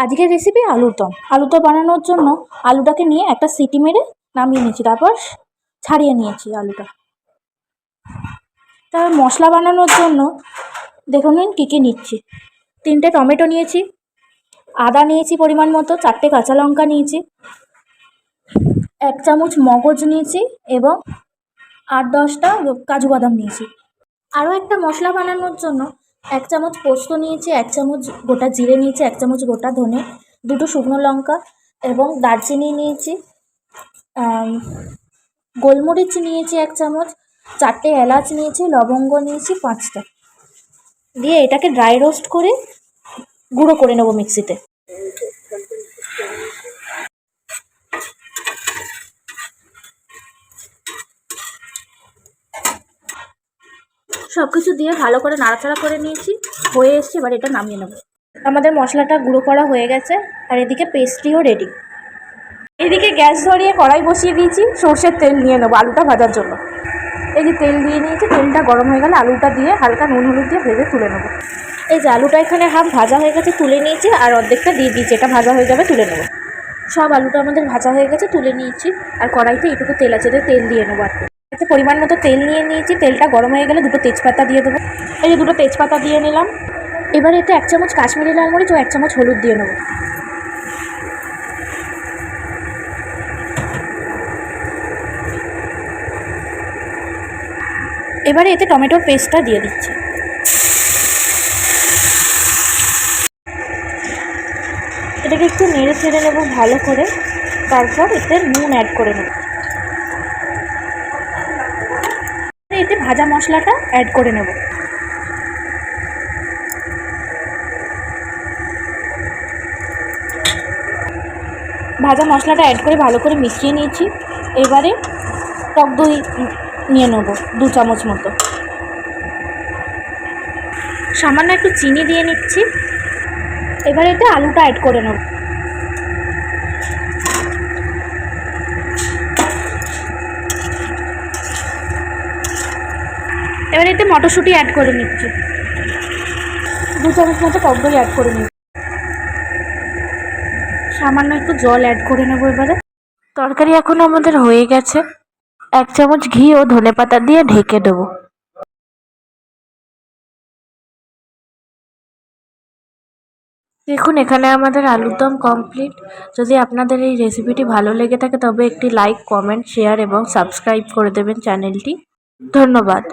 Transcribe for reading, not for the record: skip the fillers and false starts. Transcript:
আজকের রেসিপি আলুর দম। আলুর দম বানানোর জন্য আলুটাকে নিয়ে একটা সিটি মেরে নামিয়ে নিয়েছি, তারপর ছাড়িয়ে নিয়েছি আলুটা। তারপর মশলা বানানোর জন্য দেখুন কী কী নিচ্ছি। 3টে টমেটো নিয়েছি, আদা নিয়েছি পরিমাণ মতো, 4টে কাঁচা লঙ্কা নিয়েছি, 1 চামচ মগজ নিয়েছি এবং 8-10টা কাজু বাদাম নিয়েছি। আরও একটা মশলা বানানোর জন্য 1 চামচ পোস্ত নিয়েছি, 1 চামচ গোটা জিরে নিয়েছি, 1 চামচ গোটা ধনে, 2টো শুকনো লঙ্কা এবং দারচিনি নিয়েছি, গোলমরিচ নিয়েছি 1 চামচ, 4টে এলাচ নিয়েছি, লবঙ্গ নিয়েছি 5টা। দিয়ে এটাকে ড্রাই রোস্ট করে গুঁড়ো করে নেবো মিক্সিতে। সব কিছু দিয়ে ভালো করে নাড়াচাড়া করে নিয়েছি, হয়ে এসছে। এবার এটা নামিয়ে নেব। আমাদের মশলাটা গুঁড়ো করা হয়ে গেছে, আর এদিকে পেস্ট্রিও রেডি। এদিকে গ্যাস ধরিয়ে কড়াই বসিয়ে দিয়েছি, সর্ষের তেল নিয়ে নেবো আলুটা ভাজার জন্য। এই যে তেল দিয়ে নিয়েছি, তেলটা গরম হয়ে গেলে আলুটা দিয়ে হালকা নুন হলুদ দিয়ে ভেজে তুলে নেবো। এই যে আলুটা এখানে হাফ ভাজা হয়ে গেছে, তুলে নিয়েছি, আর অর্ধেকটা দিয়ে দিয়েছি, এটা ভাজা হয়ে যাবে, তুলে নেবো। সব আলুটা আমাদের ভাজা হয়ে গেছে, তুলে নিয়েছি। আর কড়াইতে এইটুকু তেল আছে, তেল দিয়ে নেবো। আর এতে পরিমাণ মতো তেল নিয়ে নিয়েছি। তেলটা গরম হয়ে গেলে 2টো তেজপাতা দিয়ে দেবো। এই যে 2টো তেজপাতা দিয়ে নিলাম। এবার এতে 1 চামচ কাশ্মীরি লাল মরিচ ও 1 চামচ হলুদ দিয়ে নেবো। এবারে এতে টমেটোর পেস্টটা দিয়ে দিচ্ছি। এটাকে একটু নেড়ে চেড়ে নেবো ভালো করে, তারপর এতে নুন অ্যাড করে নেব। এতে ভাজা মশলাটা অ্যাড করে নেব। ভাজা মশলাটা অ্যাড করে ভালো করে মিশিয়ে নিয়েছি। এবারে টক দই নিয়ে নেব 2 চামচ মতো। সামান্য একটু চিনি দিয়ে নিচ্ছি। এবারে এতে আলুটা অ্যাড করে নেব। এবারে এতে মটরশুঁটি অ্যাড করে নিচ্ছি। 2 চামচ মতো টক দই অ্যাড করে নিচ্ছি। সামান্য একটু জল অ্যাড করে নেব। এবারে তরকারি এখন আমাদের হয়ে গেছে। 1 চামচ ঘি ও ধনেপাতা দিয়ে ঢেকে দেবো। দেখুন এখানে আমাদের আলুর দম কমপ্লিট। যদি আপনাদের এই রেসিপিটি ভালো লেগে থাকে তবে একটি লাইক, কমেন্ট, শেয়ার এবং সাবস্ক্রাইব করে দেবেন চ্যানেলটি। ধন্যবাদ।